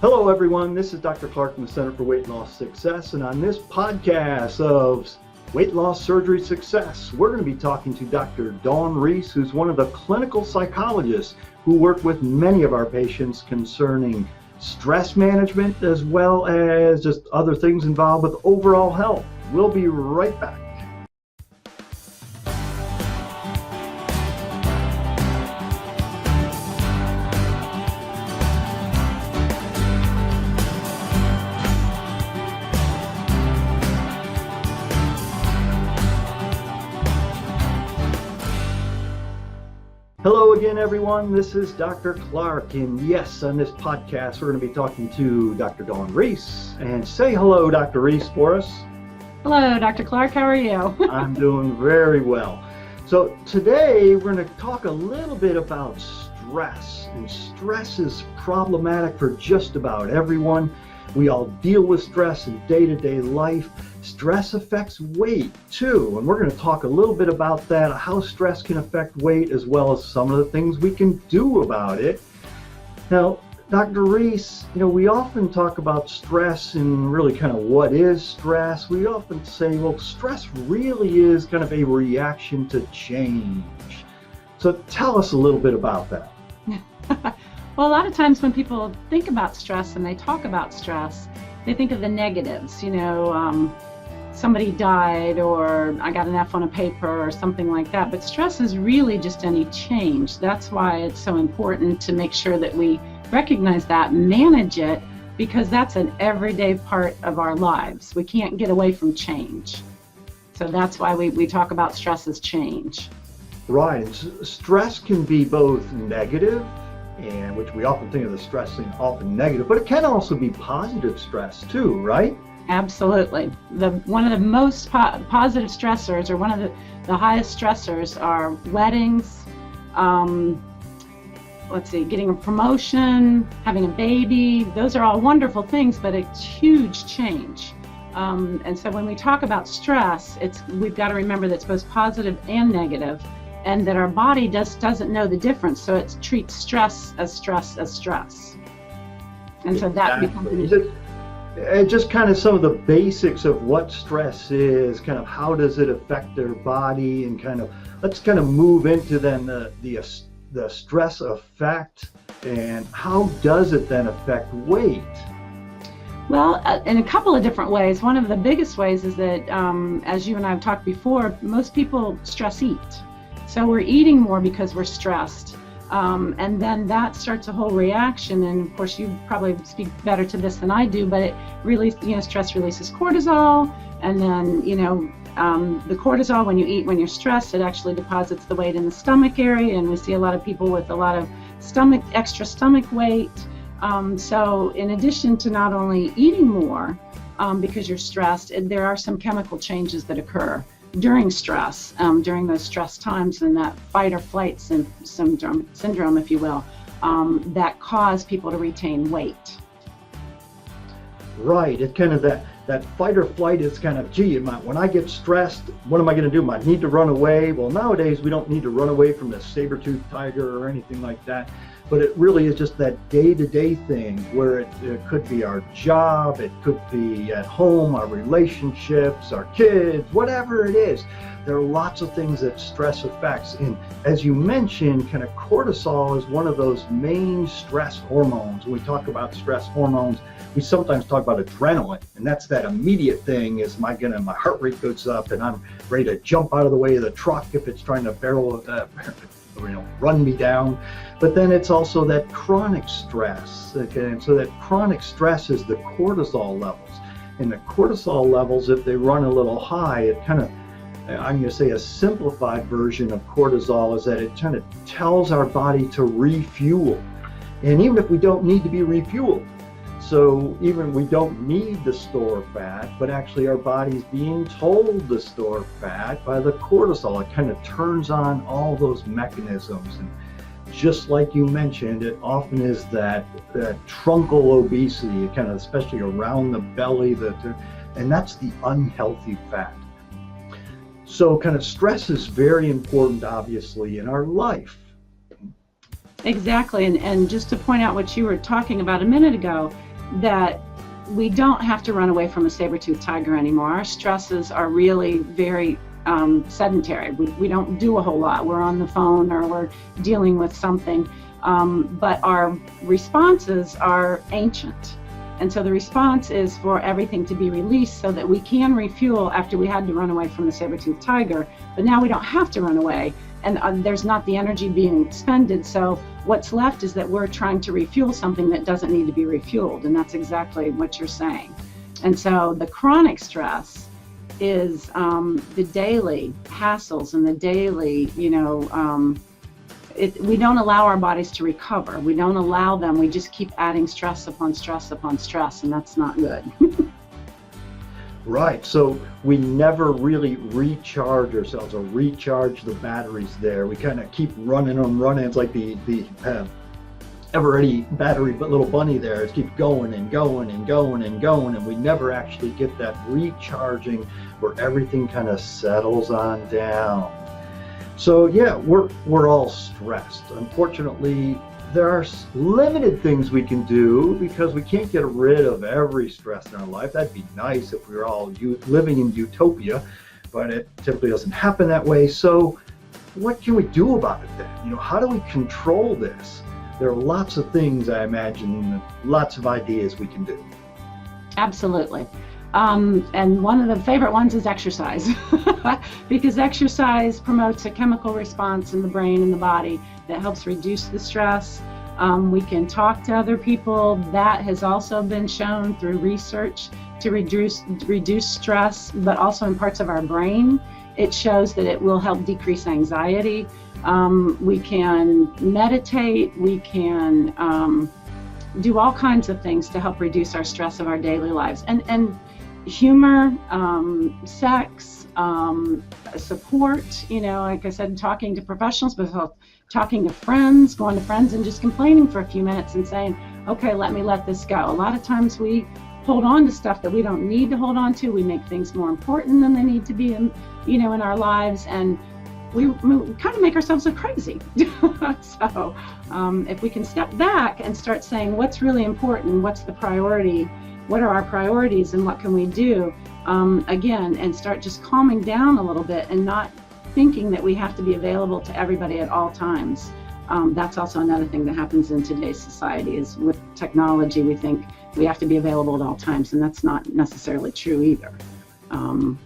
Hello everyone, this is Dr. Clark from the Center for Weight Loss Success, and on this podcast of Weight Loss Surgery Success, we're going to be talking to Dr. Dawn Reese, who's one of the clinical psychologists who work with many of our patients concerning stress management as well as just other things involved with overall health. We'll be right back. Hello again, everyone. This is Dr. Clark, and yes, on this podcast, we're going to be talking to Dr. Dawn Reese. And say hello, Dr. Reese, for us. Hello, Dr. Clark. How are you? I'm doing very well. So today, we're going to talk a little bit about stress. And stress is problematic for just about everyone. We all deal with stress in day-to-day life. Stress affects weight too, and we're going to talk a little bit about that, how stress can affect weight, as well as some of the things we can do about it. Now, Dr. Reese, we often talk about stress and really kind of what is stress. We often say, well, stress really is kind of a reaction to change. So tell us a little bit about that. Well, a lot of times when people think about stress and they talk about stress, they think of the negatives, somebody died or I got an F on a paper or something like that. But stress is really just any change. That's why it's so important to make sure that we recognize that, manage it, because that's an everyday part of our lives. We can't get away from change. So that's why we talk about stress as change. Right. And stress can be both negative, and which we often think of the stress thing often negative, but it can also be positive stress too, right? Absolutely. One of the most positive stressors, or one of the highest stressors, are weddings, getting a promotion, having a baby. Those are all wonderful things, but a huge change. And so when we talk about stress, we've got to remember that it's both positive and negative, and that our body doesn't know the difference, so it treats stress as stress as stress. And so that becomes just kind of some of the basics of what stress is, kind of how does it affect their body, and let's kind of move into then the stress effect, and how does it then affect weight? Well, in a couple of different ways. One of the biggest ways is that, as you and I have talked before, most people stress eat. So we're eating more because we're stressed. And then that starts a whole reaction, and of course you probably speak better to this than I do, but it really, stress releases cortisol, and then, the cortisol, when you eat, when you're stressed, it actually deposits the weight in the stomach area, and we see a lot of people with a lot of extra stomach weight. So in addition to not only eating more because you're stressed, there are some chemical changes that occur during stress, during those stress times, and that fight or flight syndrome, if you will, that cause people to retain weight. Right. It's kind of that fight or flight is kind of, when I get stressed, what am I going to do? I need to run away. Well, nowadays we don't need to run away from the saber-toothed tiger or anything like that. But it really is just that day-to-day thing where it could be our job, it could be at home, our relationships, our kids, whatever it is. There are lots of things that stress affects. And as you mentioned, kind of cortisol is one of those main stress hormones. When we talk about stress hormones, we sometimes talk about adrenaline, and that's that immediate thing is my heart rate goes up and I'm ready to jump out of the way of the truck if it's trying to run me down. But then it's also that chronic stress. Okay? And so that chronic stress is the cortisol levels. And the cortisol levels, if they run a little high, it kind of, I'm going to say a simplified version of cortisol is that it kind of tells our body to refuel. And even if we don't need to be refueled, so even we don't need to store fat, but actually our body's being told to store fat by the cortisol. It kind of turns on all those mechanisms. And just like you mentioned, it often is that truncal obesity, kind of especially around the belly, and that's the unhealthy fat. So kind of stress is very important, obviously, in our life. Exactly, and just to point out what you were talking about a minute ago, that we don't have to run away from a saber-toothed tiger anymore. Our stresses are really very sedentary. We don't do a whole lot. We're on the phone or we're dealing with something, but our responses are ancient. And so the response is for everything to be released so that we can refuel after we had to run away from the saber-toothed tiger, but now we don't have to run away, and there's not the energy being expended. So what's left is that we're trying to refuel something that doesn't need to be refueled, and that's exactly what you're saying. And so the chronic stress is the daily hassles and the daily, we don't allow our bodies to recover. We don't allow them. We just keep adding stress upon stress upon stress, and that's not good. Right. So we never really recharge ourselves or recharge the batteries there. We kind of keep running. It's like the ever ready battery but little bunny there. It keeps going and going and going and going, and we never actually get that recharging where everything kind of settles on down. So yeah, we're all stressed. Unfortunately, there are limited things we can do because we can't get rid of every stress in our life. That'd be nice if we were all living in utopia, but it typically doesn't happen that way. So what can we do about it then? How do we control this? There are lots of things, I imagine, lots of ideas we can do. Absolutely. And one of the favorite ones is exercise, because exercise promotes a chemical response in the brain and the body that helps reduce the stress. We can talk to other people. That has also been shown through research to reduce stress, but also in parts of our brain. It shows that it will help decrease anxiety. We can meditate. We can do all kinds of things to help reduce our stress of our daily lives. And humor, sex, support, like I said, talking to professionals, but talking to friends, going to friends and just complaining for a few minutes and saying, okay, let this go. A lot of times we hold on to stuff that we don't need to hold on to. We make things more important than they need to be in our lives, and we kind of make ourselves look crazy. So if we can step back and start saying what's really important, what's the priority, what are our priorities, and what can we do, again, and start just calming down a little bit and not thinking that we have to be available to everybody at all times. That's also another thing that happens in today's society is with technology, we think we have to be available at all times, and that's not necessarily true either.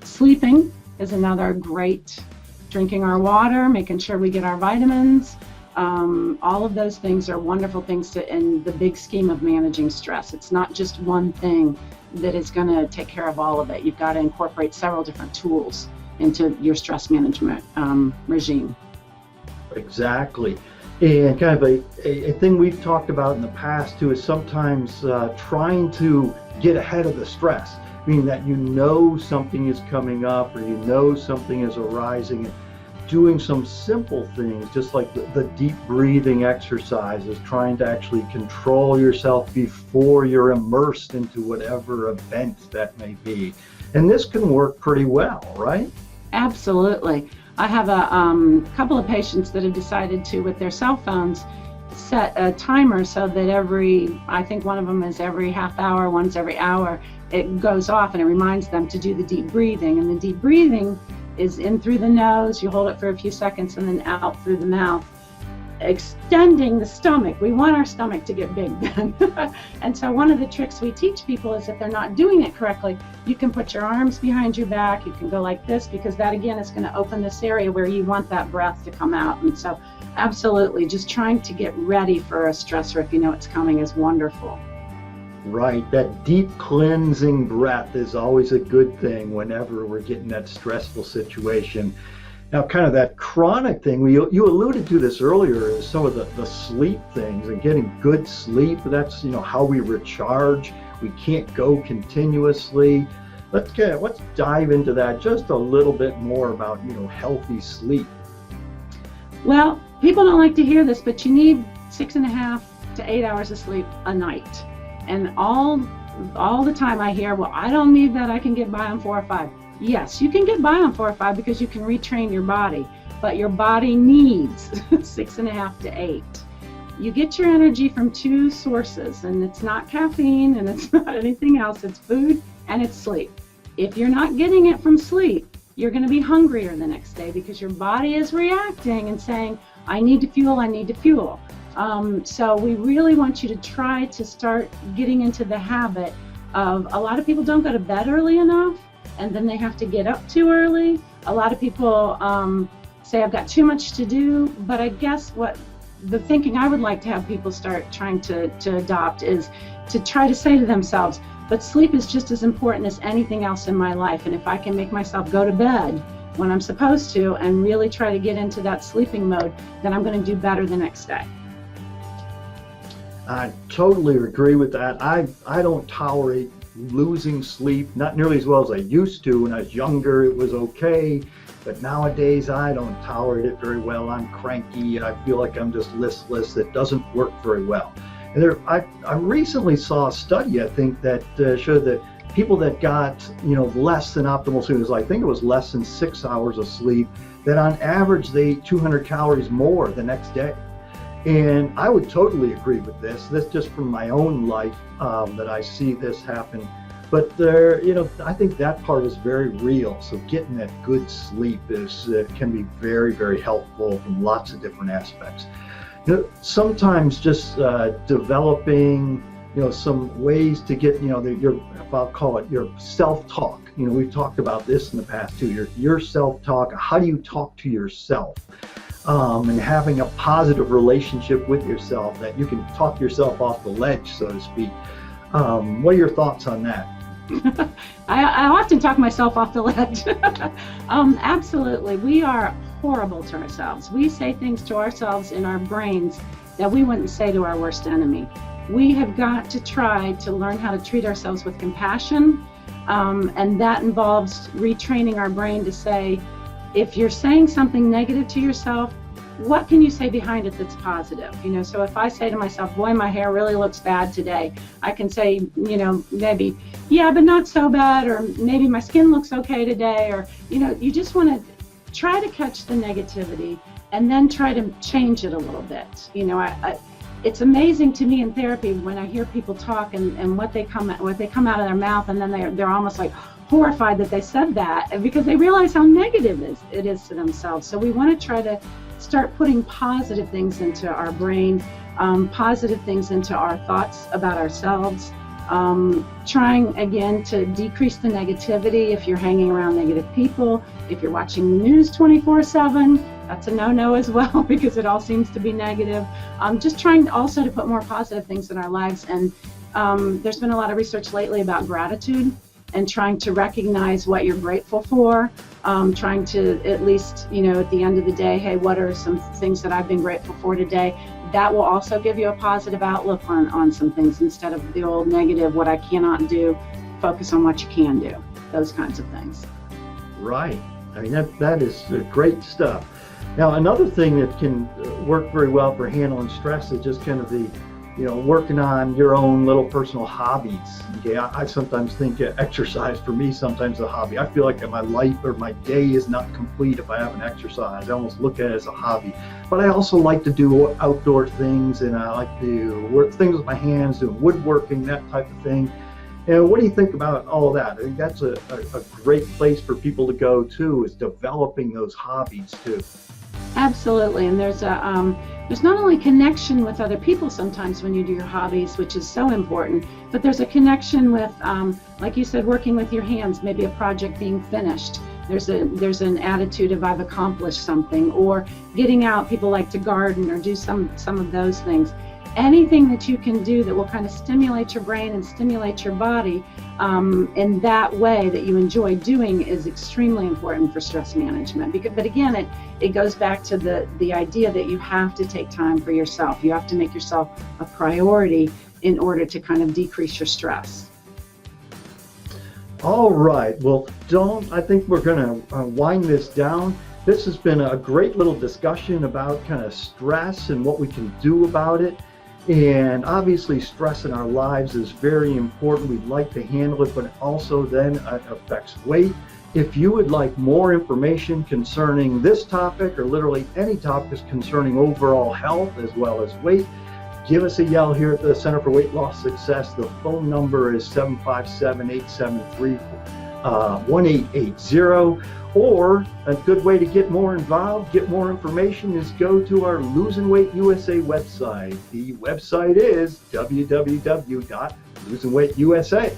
Sleeping is another great, drinking our water, making sure we get our vitamins. All of those things are wonderful things in the big scheme of managing stress. It's not just one thing that is going to take care of all of it. You've got to incorporate several different tools into your stress management regime. Exactly. And kind of a thing we've talked about in the past too is sometimes trying to get ahead of the stress, meaning that something is coming up or something is arising. Doing some simple things, just like the deep breathing exercises, trying to actually control yourself before you're immersed into whatever event that may be. And this can work pretty well, right? Absolutely. I have a couple of patients that have decided to, with their cell phones, set a timer so that I think one of them is every half hour, one's every hour, it goes off and it reminds them to do the deep breathing. And the deep breathing is in through the nose, you hold it for a few seconds, and then out through the mouth, extending the stomach. We want our stomach to get big then. And so one of the tricks we teach people is if they're not doing it correctly, you can put your arms behind your back, you can go like this, because that again is going to open this area where you want that breath to come out. And so absolutely, just trying to get ready for a stressor if you know it's coming is wonderful. Right, that deep cleansing breath is always a good thing whenever we're getting that stressful situation. Now, kind of that chronic thing, you alluded to this earlier, is some of the sleep things and getting good sleep. That's how we recharge. We can't go continuously. Let's dive into that just a little bit more about healthy sleep. Well, people don't like to hear this, but you need 6.5 to 8 hours of sleep a night. And all the time I hear, well, I don't need that, I can get by on 4 or 5. Yes, you can get by on 4 or 5 because you can retrain your body, but your body needs 6.5 to 8. you get your energy from two sources, and it's not caffeine and it's not anything else. It's food and it's sleep. If you're not getting it from sleep, you're going to be hungrier the next day because your body is reacting and saying, I need to fuel, I need to fuel. So we really want you to try to start getting into the habit of, a lot of people don't go to bed early enough and then they have to get up too early. A lot of people say, I've got too much to do, but I guess what the thinking I would like to have people start trying to adopt is to try to say to themselves, but sleep is just as important as anything else in my life, and if I can make myself go to bed when I'm supposed to and really try to get into that sleeping mode, then I'm going to do better the next day. I totally agree with that. I don't tolerate losing sleep, not nearly as well as I used to. When I was younger, it was okay, but nowadays I don't tolerate it very well. I'm cranky. I feel like I'm just listless. It doesn't work very well. And I recently saw a study, I think, that showed that people that got, less than optimal sleep, I think it was less than 6 hours of sleep, that on average they ate 200 calories more the next day. And I would totally agree with this. This just from my own life that I see this happen. But I think that part is very real. So getting that good sleep can be very, very helpful from lots of different aspects. Sometimes just developing, some ways to get, I'll call it your self-talk. We've talked about this in the past too. Your self-talk. How do you talk to yourself? And having a positive relationship with yourself, that you can talk yourself off the ledge, so to speak. What are your thoughts on that? I often talk myself off the ledge. Absolutely. We are horrible to ourselves. We say things to ourselves in our brains that we wouldn't say to our worst enemy. We have got to try to learn how to treat ourselves with compassion, and that involves retraining our brain to say, if you're saying something negative to yourself, what can you say behind it that's positive? So if I say to myself, boy, my hair really looks bad today, I can say, maybe, yeah, but not so bad, or maybe my skin looks okay today, or, you just want to try to catch the negativity and then try to change it a little bit. It's amazing to me in therapy when I hear people talk and what they come out of their mouth, and then they're almost like horrified that they said that, because they realize how negative it is to themselves. So we want to try to start putting positive things into our brain, positive things into our thoughts about ourselves, trying again to decrease the negativity. If you're hanging around negative people, if you're watching the news 24/7, that's a no-no as well, because it all seems to be negative. Just trying also to put more positive things in our lives. And there's been a lot of research lately about gratitude and trying to recognize what you're grateful for, trying to at least, at the end of the day, hey, what are some things that I've been grateful for today? That will also give you a positive outlook on some things, instead of the old negative, what I cannot do, focus on what you can do, those kinds of things. Right. I mean, that is great stuff. Now, another thing that can work very well for handling stress is just kind of the working on your own little personal hobbies. Okay, I sometimes think exercise for me sometimes is a hobby. I feel like my life or my day is not complete if I haven't exercised. I almost look at it as a hobby. But I also like to do outdoor things, and I like to work things with my hands, doing woodworking, that type of thing. And what do you think about all of that? I think that's a great place for people to go too, is developing those hobbies too. Absolutely, and there's not only connection with other people sometimes when you do your hobbies, which is so important, but there's a connection with, like you said, working with your hands, maybe a project being finished. There's an attitude of I've accomplished something, or getting out. People like to garden or do some of those things. Anything that you can do that will kind of stimulate your brain and stimulate your body in that way that you enjoy doing is extremely important for stress management. But again, it goes back to the idea that you have to take time for yourself. You have to make yourself a priority in order to kind of decrease your stress. All right. Well, I think we're going to wind this down. This has been a great little discussion about kind of stress and what we can do about it. And obviously stress in our lives is very important. We'd like to handle it, but also then it affects weight. If you would like more information concerning this topic, or literally any topics concerning overall health as well as weight, give us a yell here at the Center for Weight Loss Success. The phone number is 757-873-1880. Or a good way to get more involved, get more information, is go to our Losing Weight USA website. The website is www.losingweightUSA.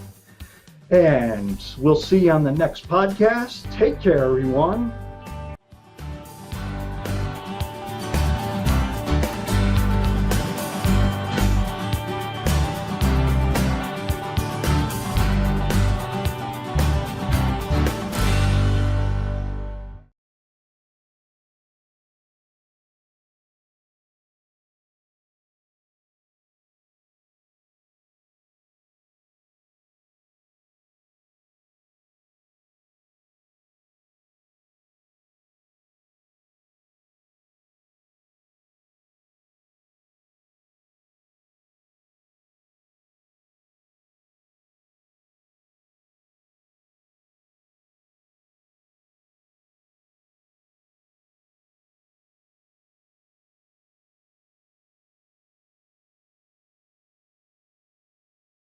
And we'll see you on the next podcast. Take care, everyone.